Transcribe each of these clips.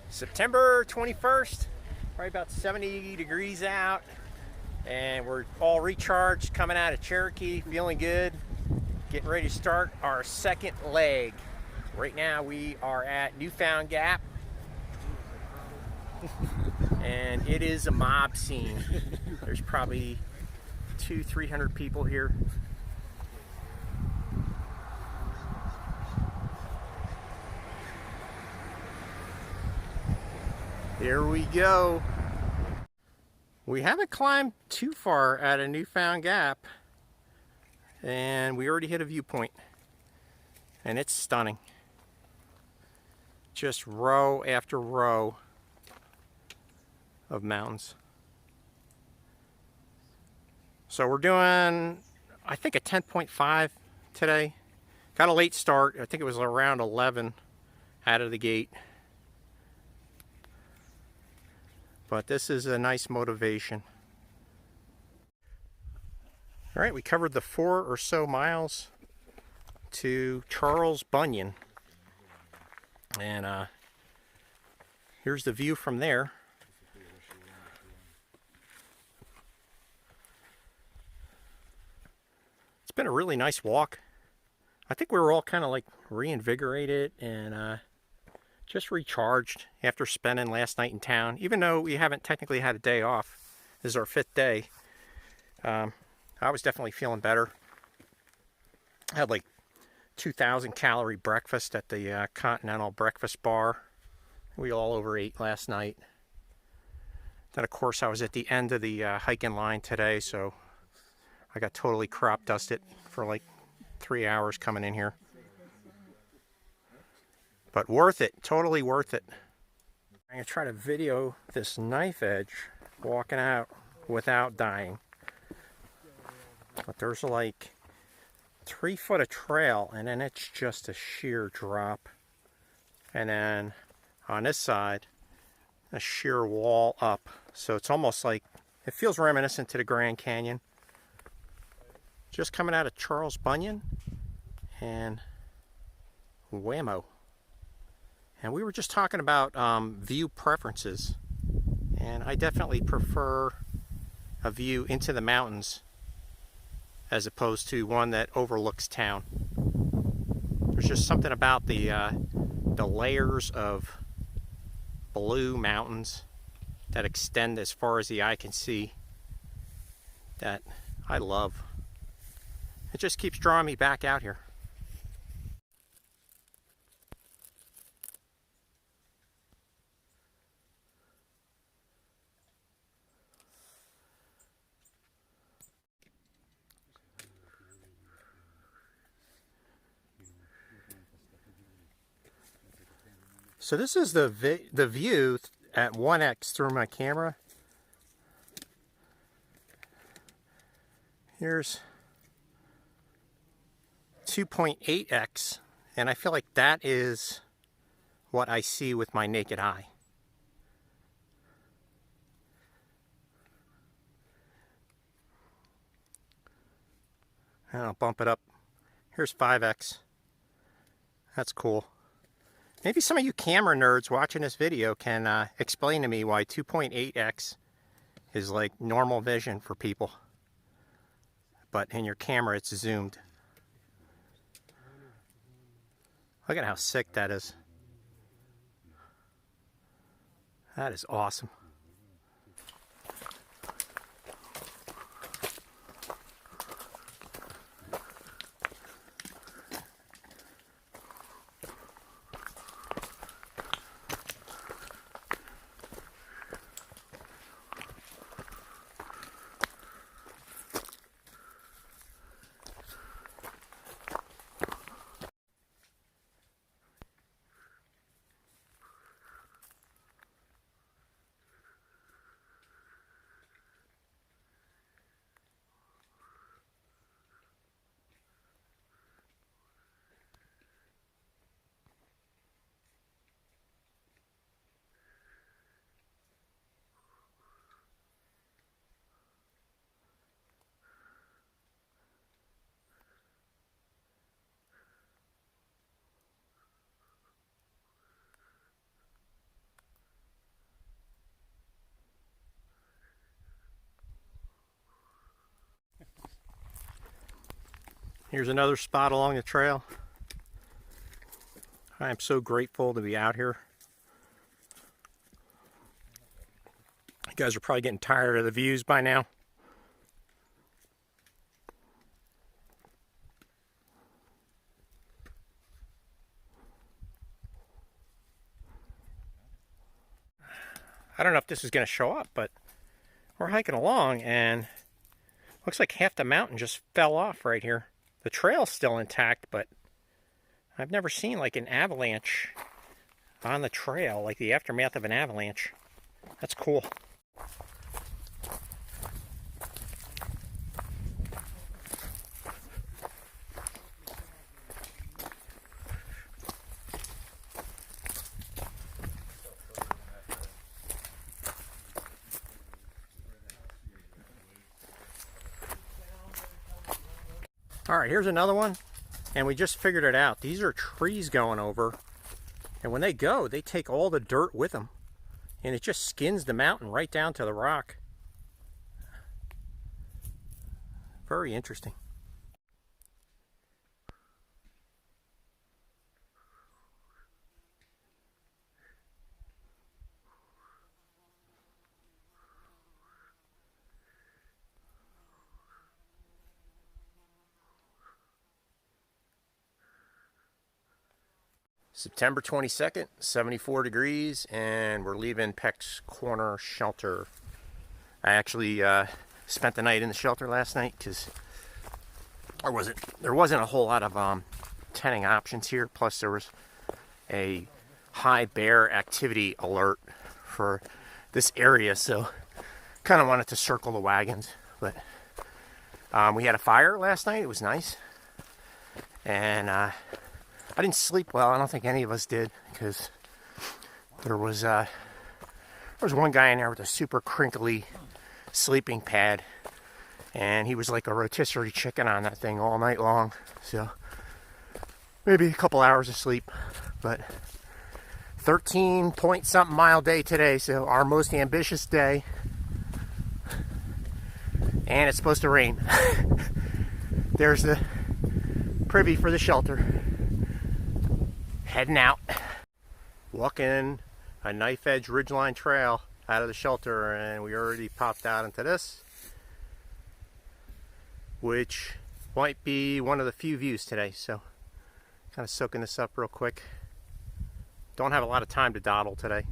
September 21st, probably about 70 degrees out, and we're all recharged, coming out of Cherokee, feeling good, getting ready to start our second leg. Right now we are at Newfound Gap, and it is a mob scene. There's probably 200-300 people here. Here we go. We haven't climbed too far out of Newfound Gap, and we already hit a viewpoint, and it's stunning. Just row after row of mountains. So we're doing, I think, a 10.5 today. Got a late start. I think it was around 11 out of the gate. But this is a nice motivation. All right, we covered the 4 or so miles to Charles Bunyan. And here's the view from there. It's been a really nice walk. I think we were all kind of like reinvigorated and just recharged after spending last night in town. Even though we haven't technically had a day off, this is our 5th day. I was definitely feeling better. I had like 2,000 calorie breakfast at the Continental Breakfast Bar. We all overate last night. Then of course I was at the end of the hiking line today, so I got totally crop dusted for like 3 hours coming in here. But worth it, totally worth it. I'm gonna try to video this knife edge walking out without dying. But there's like 3 foot of trail, and then it's just a sheer drop. And then on this side, a sheer wall up. So it's almost like, it feels reminiscent to the Grand Canyon. Just coming out of Charles Bunyan, and whammo. And we were just talking about view preferences, and I definitely prefer a view into the mountains as opposed to one that overlooks town. There's just something about the layers of blue mountains that extend as far as the eye can see that I love. It just keeps drawing me back out here. So this is the view at 1x through my camera. Here's 2.8x, and I feel like that is what I see with my naked eye. And I'll bump it up. Here's 5x. That's cool. Maybe some of you camera nerds watching this video can explain to me why 2.8x is like normal vision for people, but in your camera it's zoomed. Look at how sick that is. That is awesome. Here's another spot along the trail. I am so grateful to be out here. You guys are probably getting tired of the views by now. I don't know if this is going to show up, but we're hiking along and looks like half the mountain just fell off right here. The trail's still intact, but I've never seen like an avalanche on the trail, like the aftermath of an avalanche. That's cool. All right, here's another one, and we just figured it out. These are trees going over, and when they go, they take all the dirt with them, and it just skins the mountain right down to the rock. Very interesting. September 22nd, 74 degrees, and we're leaving Peck's Corner Shelter. I actually spent the night in the shelter last night because there wasn't a whole lot of tenting options here. Plus, there was a high bear activity alert for this area, so kind of wanted to circle the wagons. But we had a fire last night. It was nice, and I didn't sleep well. I don't think any of us did, because there was one guy in there with a super crinkly sleeping pad, and he was like a rotisserie chicken on that thing all night long. So maybe a couple hours of sleep, but 13 point something mile day today, so our most ambitious day, and it's supposed to rain. There's the privy for the shelter. Heading out. Walking a knife edge ridgeline trail out of the shelter, and we already popped out into this, which might be one of the few views today, so kind of soaking this up real quick. Don't have a lot of time to dawdle today.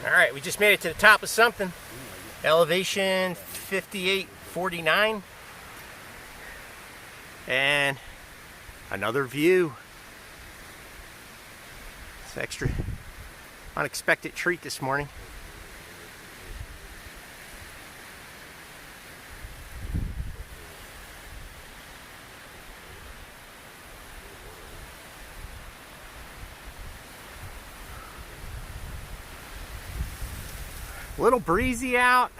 Alright, we just made it to the top of something. Elevation 5849, and another view. Extra unexpected treat this morning. A little breezy out.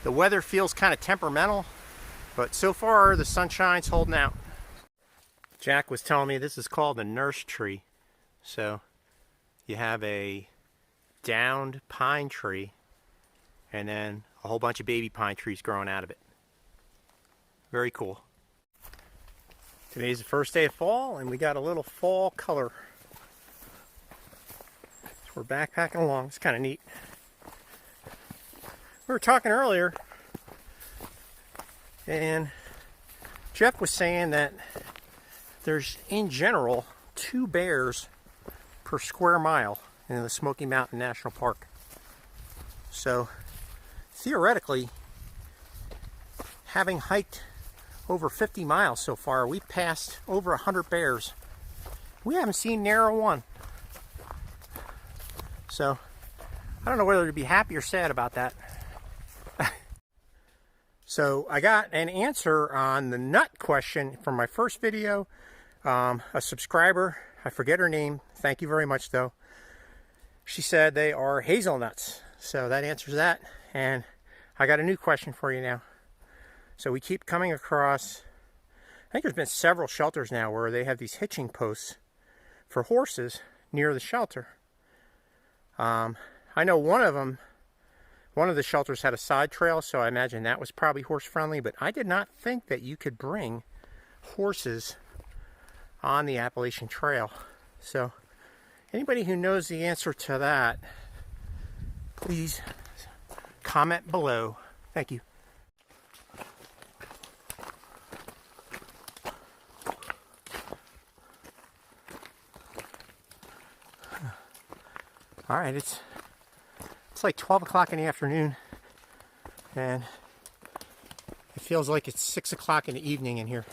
The weather feels kind of temperamental, but so far the sunshine's holding out. Jack was telling me this is called a nurse tree. So you have a downed pine tree and then a whole bunch of baby pine trees growing out of it. Very cool. Today's the first day of fall, and we got a little fall color. So we're backpacking along. It's kind of neat. We were talking earlier, and Jeff was saying that there's, in general, 2 bears per square mile in the Smoky Mountain National Park. So, theoretically, having hiked over 50 miles so far, we've passed over 100 bears. We haven't seen nary one. So, I don't know whether to be happy or sad about that. So, I got an answer on the nut question from my first video. A subscriber, I forget her name, thank you very much though. She said they are hazelnuts. So that answers that. And I got a new question for you now. So we keep coming across, I think there's been several shelters now where they have these hitching posts for horses near the shelter. I know one of them One of the shelters had a side trail, so I imagine that was probably horse friendly, but I did not think that you could bring horses on the Appalachian Trail. So anybody who knows the answer to that, please comment below. Thank you. All right, it's like 12 o'clock in the afternoon, and it feels like it's 6 o'clock in the evening in here.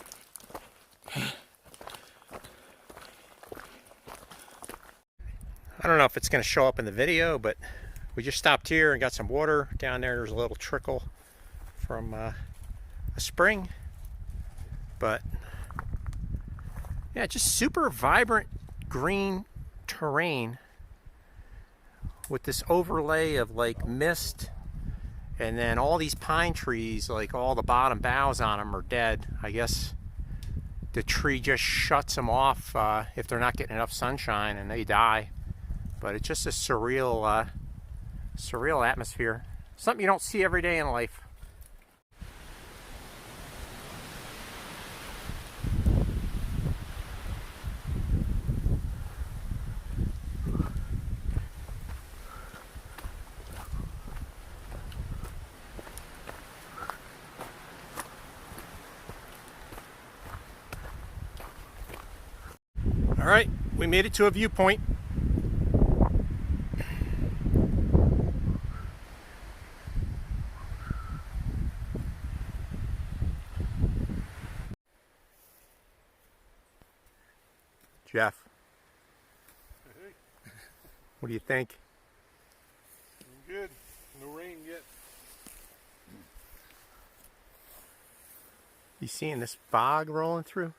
I don't know if it's going to show up in the video, but we just stopped here and got some water. Down there, there's a little trickle from a spring. But yeah, just super vibrant green terrain with this overlay of like mist, and then all these pine trees, like all the bottom boughs on them are dead. I guess the tree just shuts them off if they're not getting enough sunshine, and they die. But it's just a surreal atmosphere. Something you don't see every day in life. All right, we made it to a viewpoint. Jeff, what do you think? Good. No rain yet. You seeing this fog rolling through?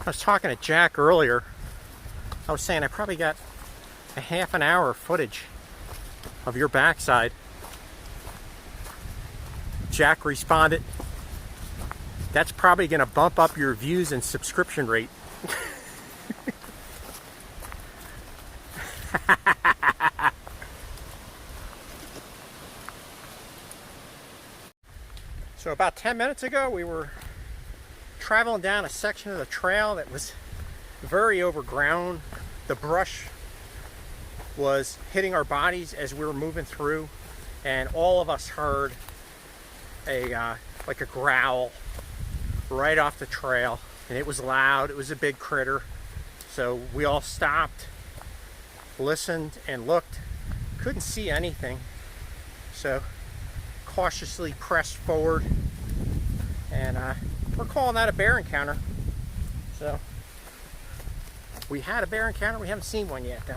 I was talking to Jack earlier. I was saying I probably got a half an hour of footage of your backside. Jack responded, "That's probably going to bump up your views and subscription rate." So about 10 minutes ago, we were traveling down a section of the trail that was very overgrown. The brush was hitting our bodies as we were moving through, and all of us heard like a growl right off the trail, and it was loud. It was a big critter. So we all stopped, listened, and looked. Couldn't see anything, so cautiously pressed forward, and we're calling that a bear encounter. So we had a bear encounter. We haven't seen one yet, though.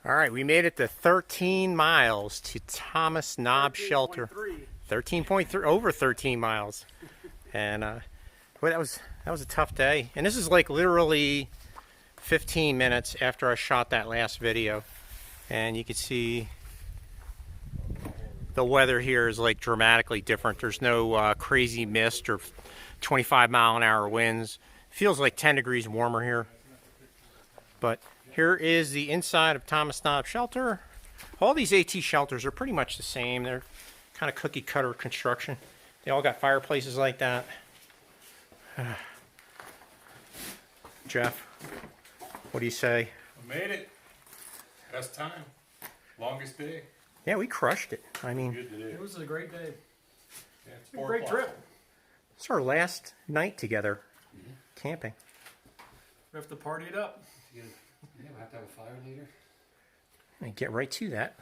All right, we made it to 13 miles to Thomas Knob Shelter. 13.3, over 13 miles. And boy, that was a tough day. And this is like literally 15 minutes after I shot that last video. And you can see the weather here is like dramatically different. There's no crazy mist or 25-mile-an-hour winds. Feels like 10 degrees warmer here. But here is the inside of Thomas Knob Shelter. All these AT shelters are pretty much the same. They're kind of cookie cutter construction. They all got fireplaces like that. Jeff, what do you say? I made it. Best time. Longest day. Yeah, we crushed it. I mean, Good today. It was a great day. Yeah, it's a great trip. It's our last night together camping. We have to party it up. Yeah, we'll have to have a fire later. And get right to that.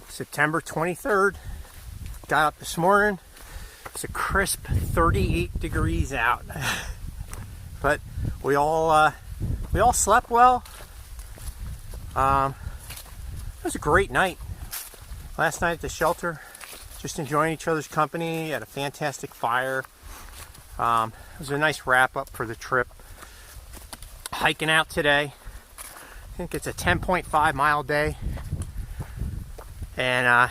September 23rd. Got up this morning. It's a crisp 38 degrees out. But we all slept well. It was a great night. Last night at the shelter, just enjoying each other's company, had a fantastic fire. It was a nice wrap up for the trip. Hiking out today. I think it's a 10.5 mile day. And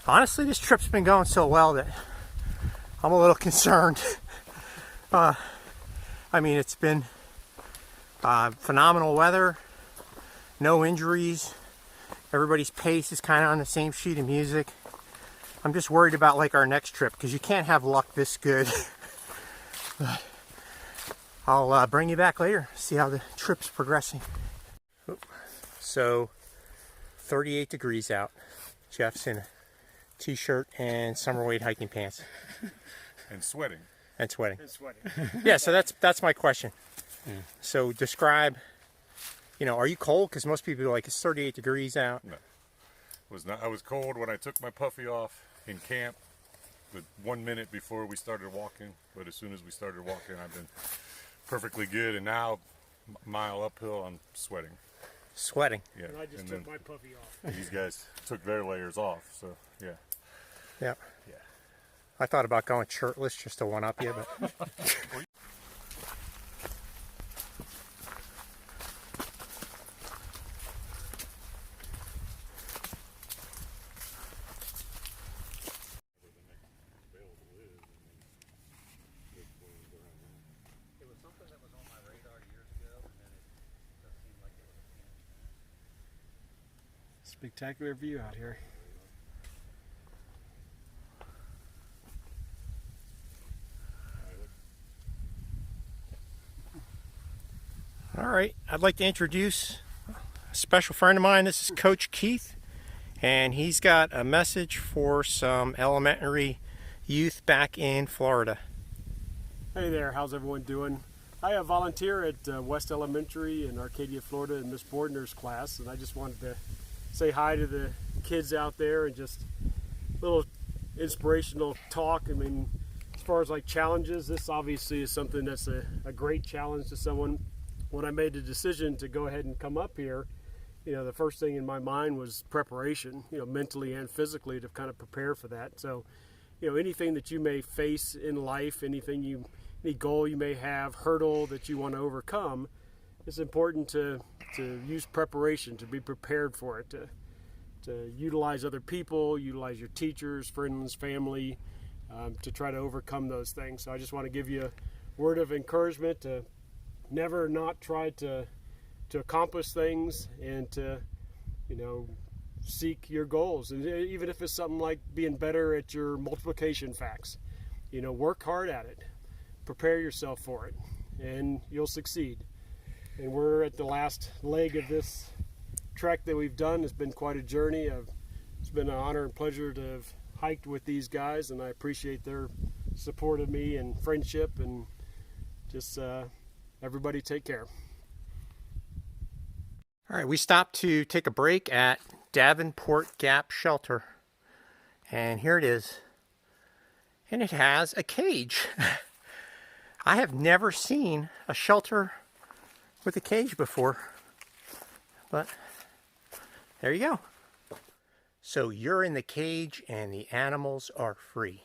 honestly, this trip's been going so well that I'm a little concerned. I mean, it's been phenomenal weather, no injuries. Everybody's pace is kind of on the same sheet of music. I'm just worried about like our next trip because you can't have luck this good. I'll bring you back later, see how the trip's progressing. So, 38 degrees out. Jeff's in a t-shirt and summer weight hiking pants. And sweating. And sweating. And sweating. Yeah, so that's my question. Yeah. So describe, are you cold? Because most people are like, it's 38 degrees out. No. I was cold when I took my puffy off in camp, with 1 minute before we started walking. But as soon as we started walking, I've been perfectly good. And now, a mile uphill, I'm sweating. Sweating. Yeah. And I just took my puffy off. These guys took their layers off, so yeah. Yeah. Yeah. I thought about going shirtless just to one up you, but. Spectacular view out here. All right, I'd like to introduce a special friend of mine. This is Coach Keith, and he's got a message for some elementary youth back in Florida. Hey there, how's everyone doing? I volunteer at West Elementary in Arcadia, Florida in Miss Bordner's class, and I just wanted to say hi to the kids out there and just a little inspirational talk. I mean, as far as like challenges, this obviously is something that's a great challenge to someone. When I made the decision to go ahead and come up here, the first thing in my mind was preparation, mentally and physically to kind of prepare for that. So, anything that you may face in life, any goal you may have, hurdle that you want to overcome, it's important to use preparation, to be prepared for it, to utilize other people, utilize your teachers, friends, family, to try to overcome those things. So I just want to give you a word of encouragement to never not try to accomplish things and to, seek your goals. And even if it's something like being better at your multiplication facts, work hard at it, prepare yourself for it, and you'll succeed. And we're at the last leg of this trek that we've done. It's been quite a journey. It's been an honor and pleasure to have hiked with these guys, and I appreciate their support of me and friendship, and just everybody take care. All right, we stopped to take a break at Davenport Gap Shelter, and here it is. And it has a cage. I have never seen a shelter with a cage before, but there you go. So you're in the cage and the animals are free.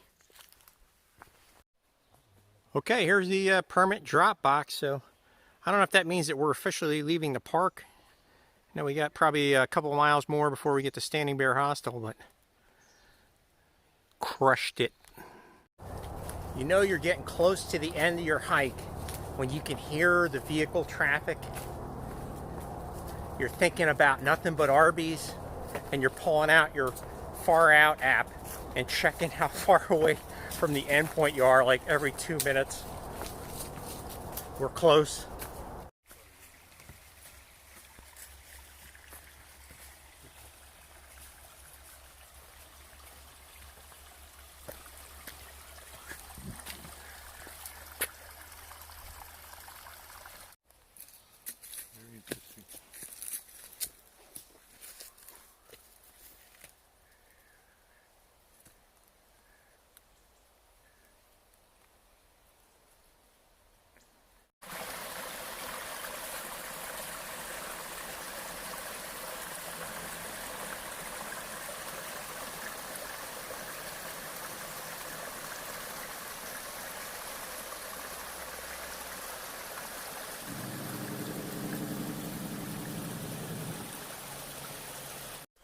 Okay, here's the permit drop box. So I don't know if that means that we're officially leaving the park. Now we got probably a couple of miles more before we get to Standing Bear Hostel, but crushed it. You know you're getting close to the end of your hike when you can hear the vehicle traffic. You're thinking about nothing but Arby's, and you're pulling out your Far Out app and checking how far away from the end point you are, like every 2 minutes. We're close.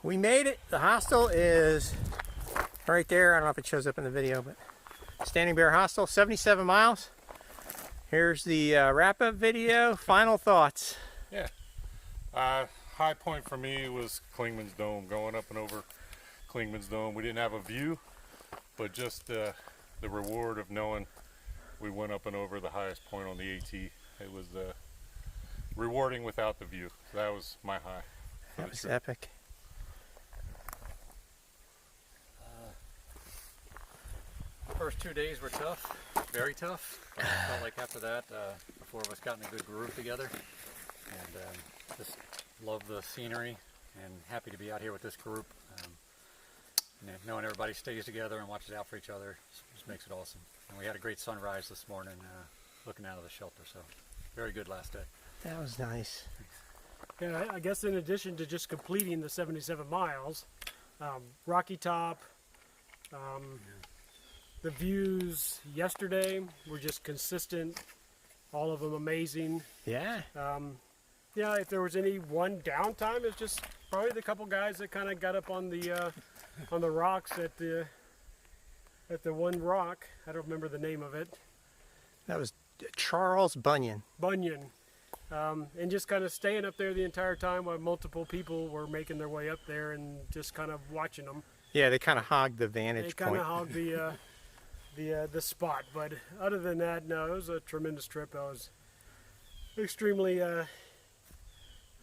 We made it. The hostel is right there. I don't know if it shows up in the video, but Standing Bear Hostel, 77 miles. Here's the wrap-up video. Final thoughts. Yeah. High point for me was Klingman's Dome, going up and over Klingman's Dome. We didn't have a view, but just the reward of knowing we went up and over the highest point on the AT. It was rewarding without the view. That was my high. That was epic. First 2 days were tough, very tough. Felt like after that, the four of us got in a good groove together, and just love the scenery and happy to be out here with this group. Knowing everybody stays together and watches out for each other just makes it awesome. And we had a great sunrise this morning looking out of the shelter, so very good last day. That was nice. Yeah, I guess in addition to just completing the 77 miles, Rocky Top, the views yesterday were just consistent, all of them amazing. Yeah. Yeah, if there was any one downtime, it's just probably the couple guys that kind of got up on the rocks at the one rock. I don't remember the name of it. That was Charles Bunyan. And just kind of staying up there the entire time while multiple people were making their way up there and just kind of watching them. Yeah, they kind of hogged the vantage They kind of hogged the spot. But other than that, no, it was a tremendous trip. I was extremely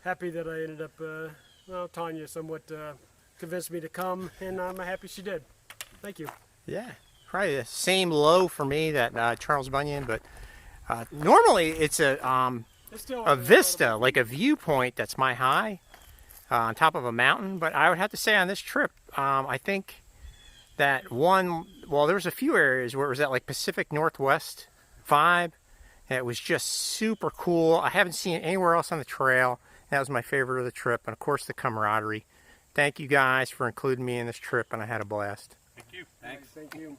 happy that I ended up, well, Tanya somewhat convinced me to come, and I'm happy she did. Thank you. Yeah, probably the same low for me that Charles Bunyan, but normally it's a vista, like a viewpoint. That's my high on top of a mountain. But I would have to say on this trip, I think that well, there was a few areas where it was that like Pacific Northwest vibe. And it was just super cool. I haven't seen it anywhere else on the trail. That was my favorite of the trip, and of course the camaraderie. Thank you guys for including me in this trip, and I had a blast. Thank you. Thanks. Thank you.